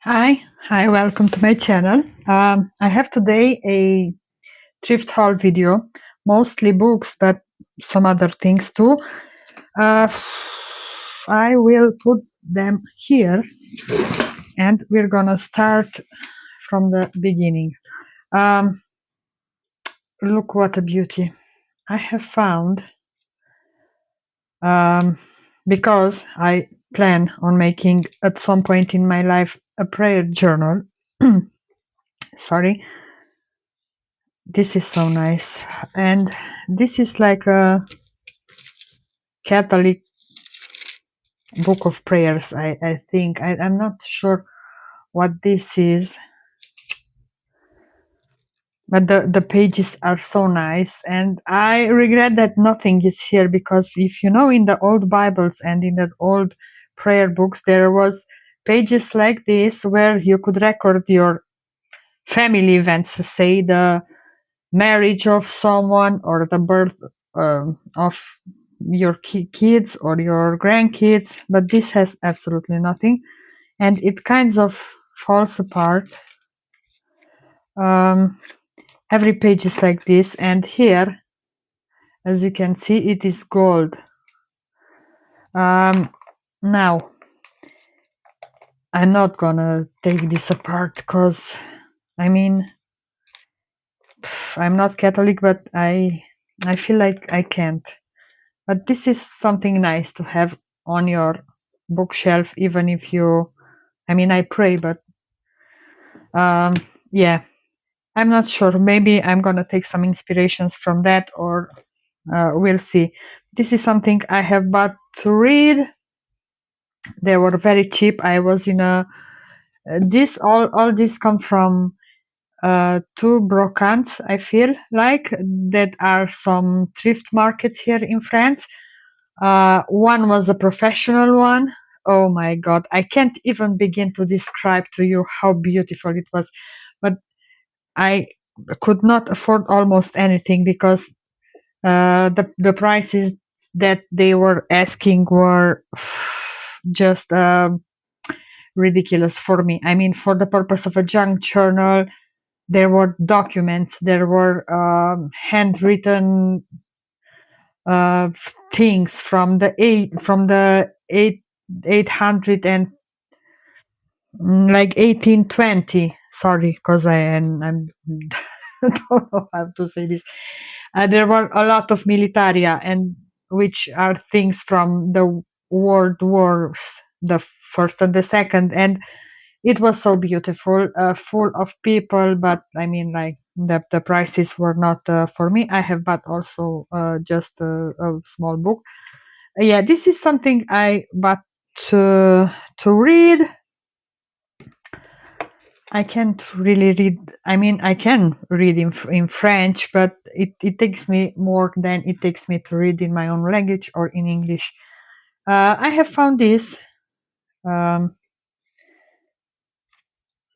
Hi, welcome to my channel. I have today a thrift haul video, mostly books, but some other things too. Uh, I will put them here and we're gonna start from the beginning. Um, Look what a beauty. I have found, um, because I plan on making at some point in my life a prayer journal. Sorry. This is so nice. And this is like a Catholic book of prayers, I think. I'm not sure what this is, but the pages are so nice. And I regret that nothing is here because if you know, in the old Bibles and in the old prayer books, there was pages like this where you could record your family events, say the marriage of someone or the birth of your kids or your grandkids, but this has absolutely nothing, and it kind of falls apart. Every page is like this, and here, as you can see, it is gold. Now I'm not gonna take this apart because I mean, I'm not Catholic, but I feel like I can't. But this is something nice to have on your bookshelf, even if you, I mean, I pray, but yeah, I'm not sure. Maybe I'm going to take some inspirations from that, or we'll see. This is something I have bought to read. They were very cheap. I was in a, all this come from two brocants, I feel like, that are some thrift markets here in France. One was a professional one. Oh my God, I can't even begin to describe to you how beautiful it was. But I could not afford almost anything because the prices that they were asking were just ridiculous for me. I mean, for the purpose of a junk journal, there were documents, there were handwritten things from the 800 and like 1820. Sorry, because I'm don't know how to say this. There were a lot of militaria, and which are things from the world wars, the first and the second, and it was so beautiful, full of people. But I mean, like the prices were not for me. I have bought also just a small book. Yeah, this is something I bought to read. I can't really read. I mean, I can read in French, but it takes me more than it takes me to read in my own language or in English. I have found this. Um,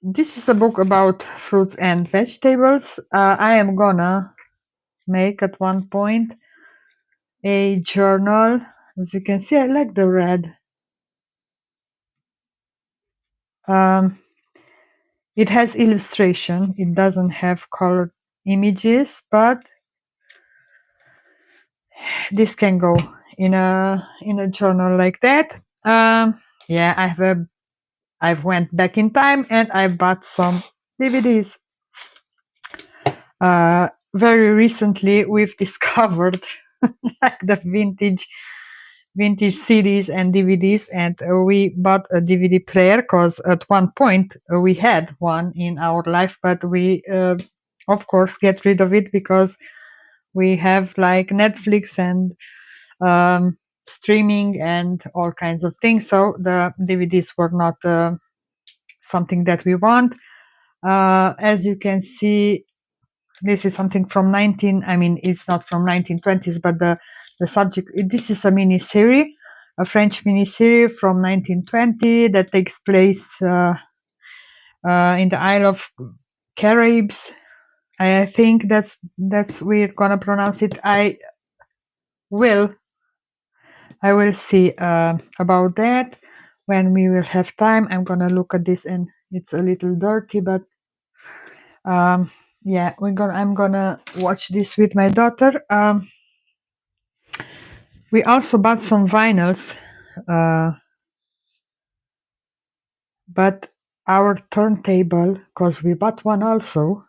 this is a book about fruits and vegetables. I am gonna make at one point a journal. As you can see, I like the red. It has illustration. It doesn't have colored images, but this can go in a journal like that. Yeah, I've went back in time and I bought some DVDs. Very recently, we've discovered like the vintage CDs and DVDs, and we bought a DVD player because at one point we had one in our life, but we of course get rid of it because we have like Netflix and streaming and all kinds of things, so the DVDs were not something that we want. As you can see, this is something from it's not from 1920s, but the subject, this is a mini-series, a French mini-series from 1920 that takes place in the Isle of Caribs. I think that's we're gonna pronounce it. I will see about that. when we will have time. I'm gonna look at this, and it's a little dirty, but yeah, I'm gonna watch this with my daughter. We also bought some vinyls, uh, but our turntable, because we bought one also,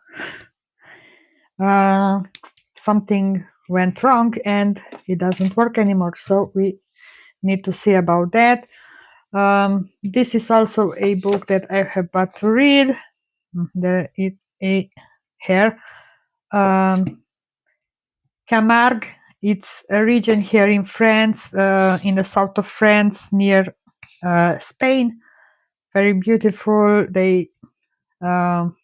something went wrong and it doesn't work anymore. So we need to see about that. This is also a book that I have bought to read. There is a here. Camargue, it's a region here in France, in the south of France, near Spain. Very beautiful. Um,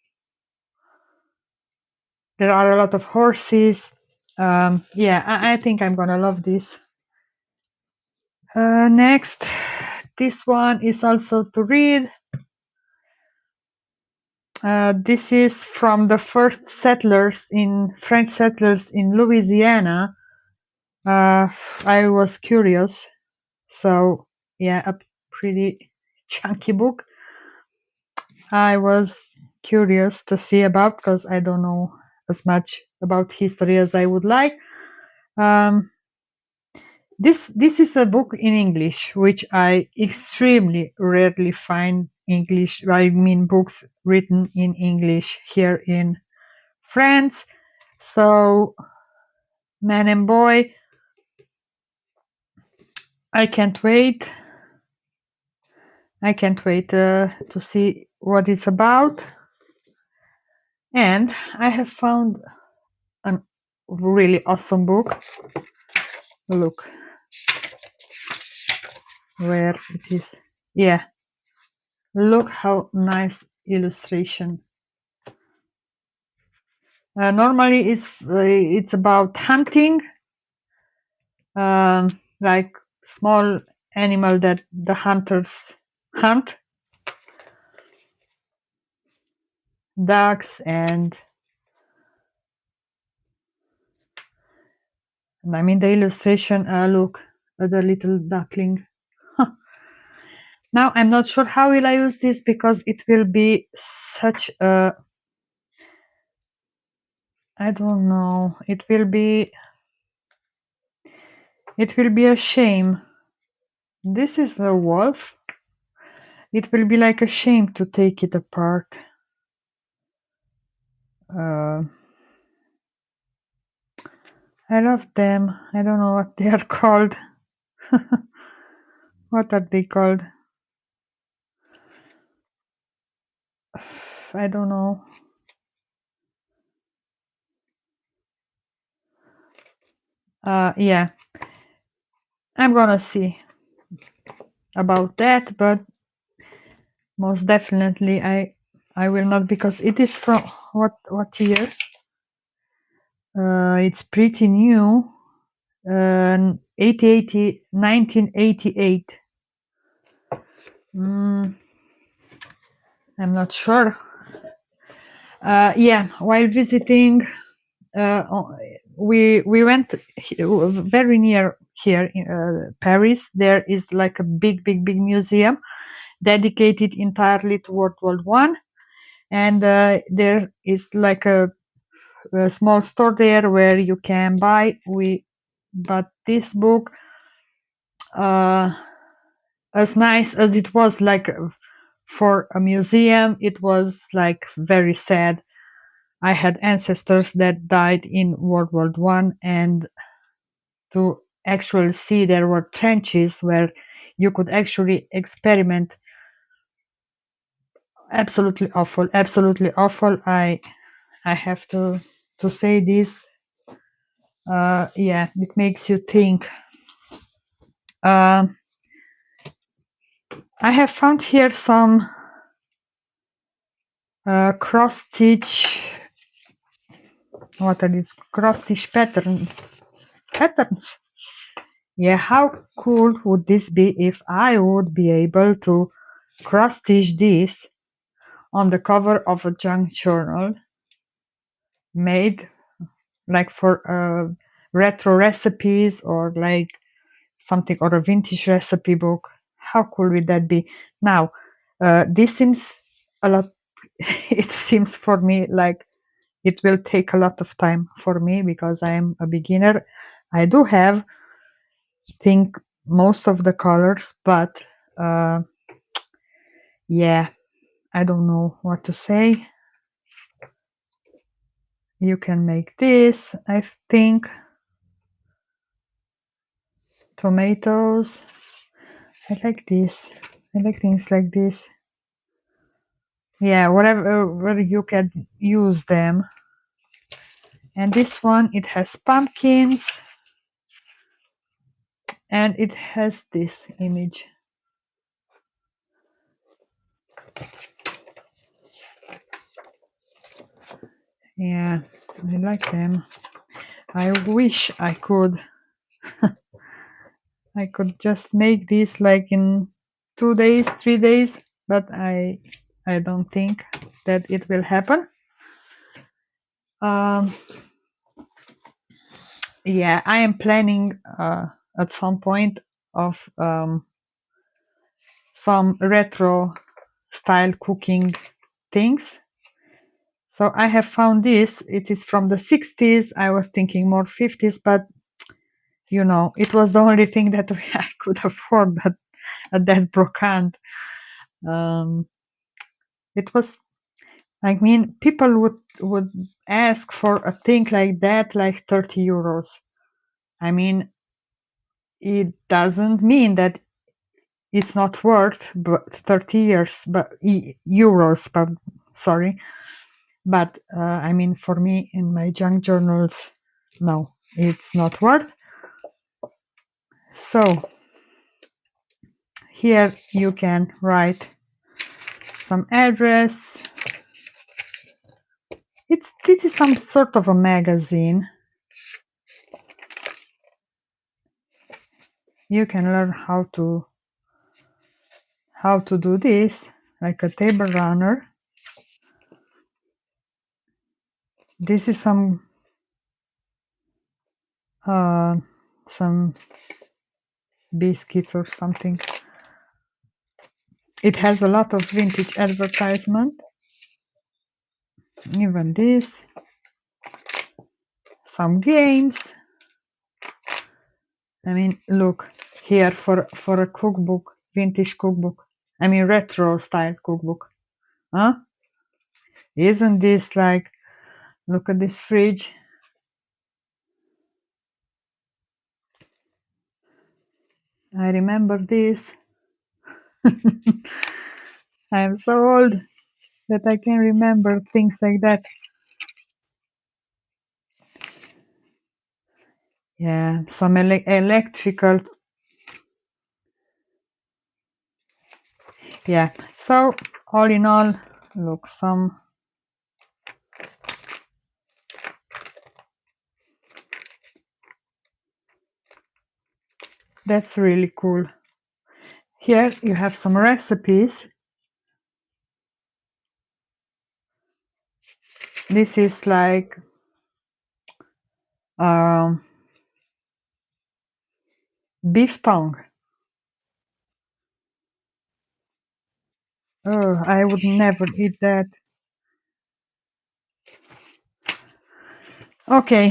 there are a lot of horses. Yeah, I think I'm gonna love this. Next, this one is also to read. This is from the first French settlers in Louisiana. I was curious, so yeah, a pretty chunky book. I was curious to see about, because I don't know as much about history as I would like. This is a book in English, which I extremely rarely find books written in English here in France. So, man and boy, I can't wait. I can't wait to see what it's about. And I have found a really awesome book. Look where it is. Yeah, look how nice illustration. Normally it's about hunting, like small animal that the hunters hunt, ducks and I mean the illustration. Look at the little duckling. Now I'm not sure how will I use this, because it will be such a, I don't know, it will be a shame. This is a wolf. It will be like a shame to take it apart. I love them. I don't know what they are called. What are they called? I don't know. Yeah, I'm gonna see about that, but most definitely I will not, because it is from what year? It's pretty new. 1988. I'm not sure. Yeah, while visiting, we went very near here in Paris. There is like a big museum dedicated entirely to World War One, and there is like a small store there where you can buy. We bought this book. As nice as it was, like for a museum, it was like very sad. I had ancestors that died in World War One, and to actually see there were trenches where you could actually experiment. Absolutely awful, absolutely awful. I have to say this. Yeah, it makes you think. I have found here some cross stitch. What are these cross stitch patterns? Yeah, how cool would this be if I would be able to cross stitch this on the cover of a junk journal made like for retro recipes, or like something, or a vintage recipe book. how cool would that be? Now, this seems a lot. It seems for me like it will take a lot of time for me because I am a beginner. I do have, think, most of the colors, but uh, yeah, I don't know what to say. You can make this, I think. Tomatoes. I like this. I like things like this. Yeah, whatever where you can use them. And this one, it has pumpkins, and it has this image. Yeah, I like them. I wish I could just make this like in 2 days, 3 days, but I don't think that it will happen. Um, yeah, I am planning at some point of some retro style cooking things. So I have found this. It is from the 60s. I was thinking more 50s, but you know, it was the only thing that I could afford at that brocante. It was, I mean, people would ask for a thing like that, like 30 euros. I mean, it doesn't mean that it's not worth but 30 years, but euros, but sorry. But I mean, for me in my junk journals, no, it's not worth. So here you can write some address. This is some sort of a magazine. You can learn how to do this like a table runner. This is some biscuits or something. It has a lot of vintage advertisement. Even this, some games. I mean, look here for a cookbook, vintage cookbook. I mean, retro style cookbook. Huh? Isn't this like, look at this fridge. I remember this. I am so old that I can remember things like that. Yeah, some electrical. Yeah, so all in all, look, that's really cool. Here you have some recipes. This is like beef tongue. Oh, I would never eat that. Okay,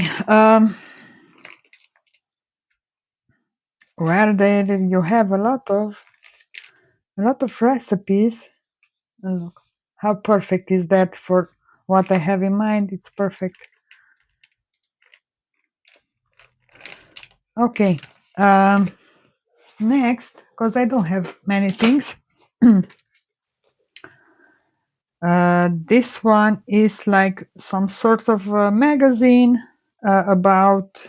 where there you have a lot of recipes. Look, how perfect is that for what I have in mind? It's perfect. Okay, next, because I don't have many things. This one is like some sort of magazine about,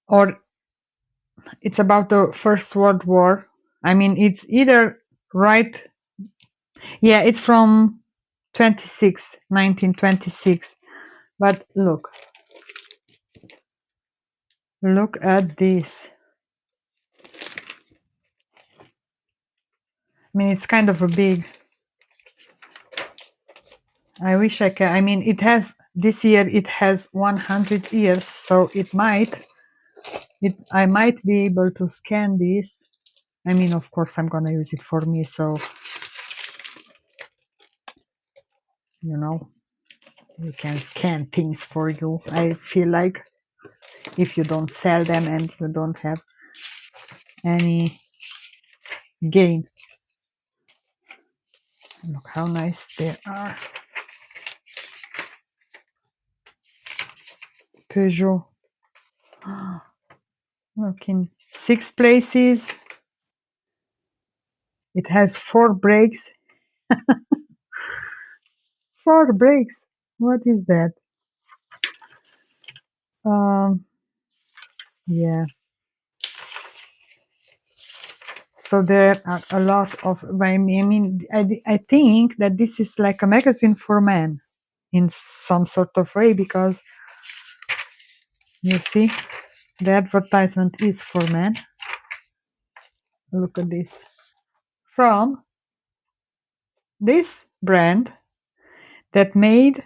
or it's about the First World War. I mean, it's either right. Yeah, it's from 1926. But look at this. I mean, it's kind of a big. I wish I can. I mean, it has this year. It has 100 years, so I might be able to scan this. I mean, of course, I'm gonna use it for me, so you know, you can scan things for you. I feel like if you don't sell them and you don't have any gain. Look how nice they are. Peugeot. Look, in 6 places. It has 4 brakes. 4 brakes. What is that? Yeah. So there are a lot of. I mean, I think that this is like a magazine for men, in some sort of way, because you see, the advertisement is for men. Look at this. From this brand that made.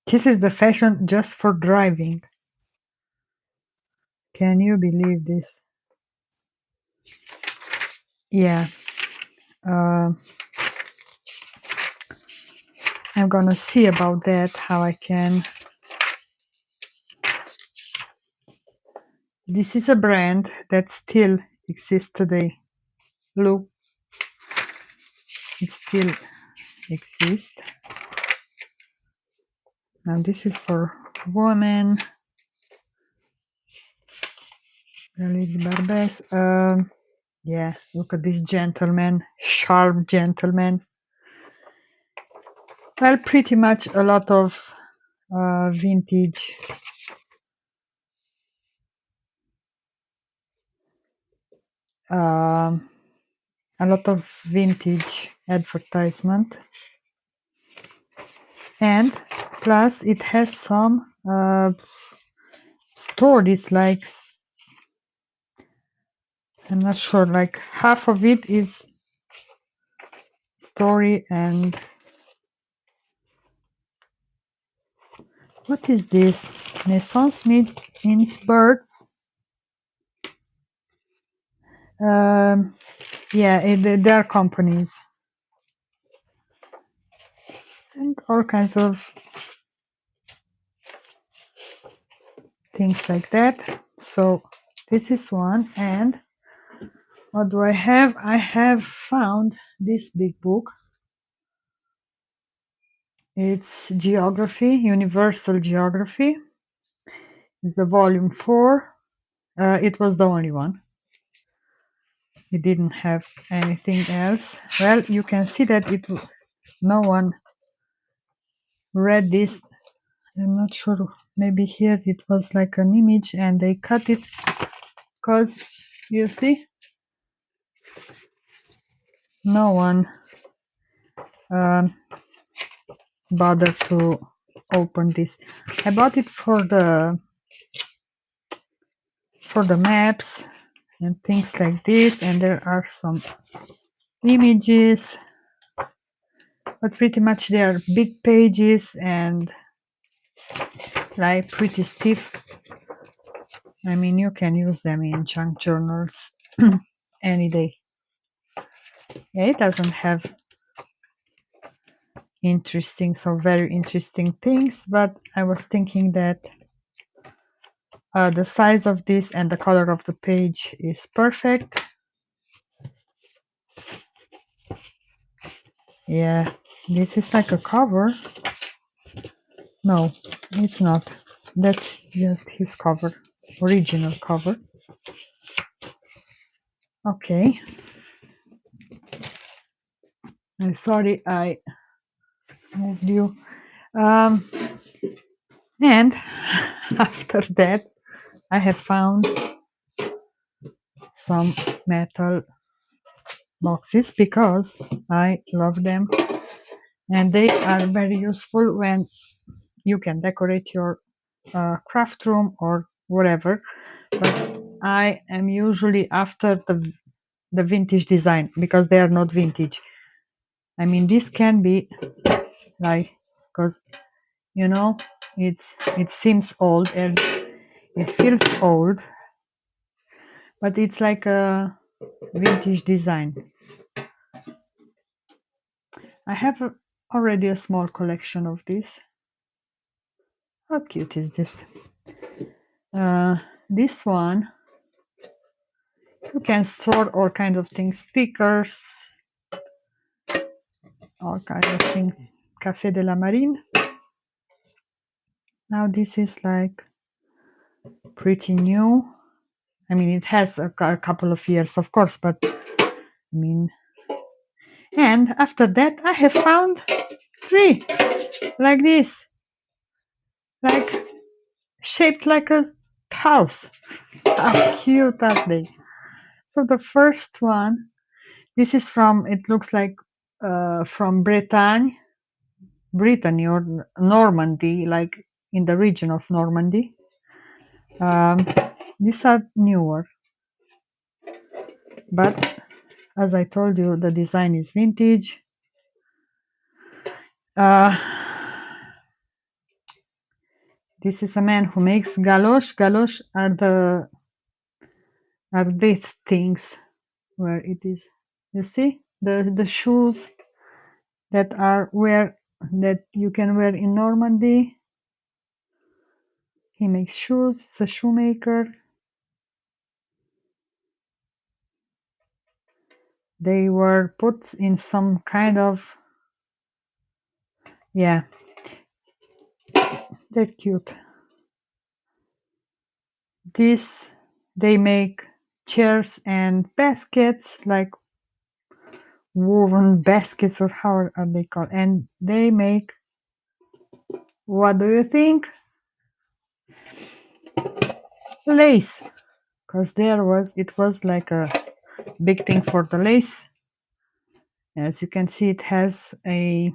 This is the fashion just for driving. Can you believe this? Yeah. I'm gonna see about that, how I can. This is a brand that still exists today. Look, it still exists. Now this is for women. Lady Barbès. Yeah, look at this gentleman, sharp gentleman. Well, pretty much a lot of vintage. A lot of vintage advertisement, and plus it has some stories, like I'm not sure, like half of it is story. And what is this? Naissance means birds. Yeah, there are companies and all kinds of things like that. So this is one. And what do I have? I have found this big book. It's Geography, Universal Geography. It's the volume 4. It was the only one. It didn't have anything else. Well, you can see that no one read this. I'm not sure. Maybe here it was like an image and they cut it, because you see, no one bothered to open this. I bought it for the maps and things like this, and there are some images, but pretty much they are big pages and like pretty stiff. I mean, you can use them in junk journals any day. Yeah, it doesn't have very interesting things, but I was thinking that the size of this and the color of the page is perfect. Yeah, this is like a cover. No, it's not. That's just his cover, original cover. Okay. I'm sorry I moved you. And after that, I have found some metal boxes because I love them, and they are very useful when you can decorate your craft room or whatever. But I am usually after the vintage design, because they are not vintage. I mean, this can be like, because you know it seems old, and It feels old, but it's like a vintage design. I have already a small collection of this. How cute is this? This one, you can store all kinds of things, stickers, all kinds of things. Café de la Marine. Now this is like pretty new. I mean, it has a couple of years, of course, but I mean, and after that, I have found 3 like this, like shaped like a house. How cute are they? So the first one, this is from, it looks like from Brittany or Normandy, like in the region of Normandy. These are newer, but as I told you, the design is vintage. This is a man who makes galosh. Galosh are these things where it is. You see the shoes that you can wear in Normandy. He makes shoes. It's a shoemaker. They were put in some kind of, yeah, they're cute. This, they make chairs and baskets, like woven baskets, or how are they called? And they make, what do you think? Lace, because it was like a big thing for the lace. As you can see, it has a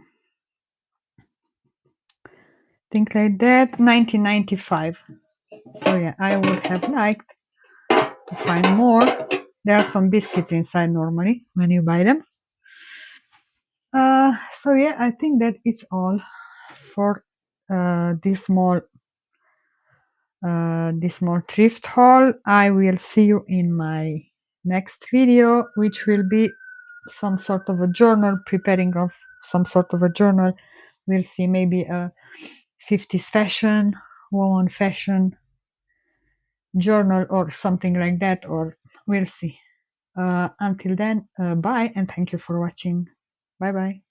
thing like that, 1995. So yeah, I would have liked to find more. There are some biscuits inside normally when you buy them. So yeah, I think that it's all for this small thrift haul. I will see you in my next video, which will be some sort of a journal, preparing of some sort of a journal. We'll see, maybe a 50s fashion, woman fashion journal or something like that, or we'll see. Until then, bye, and thank you for watching. Bye bye.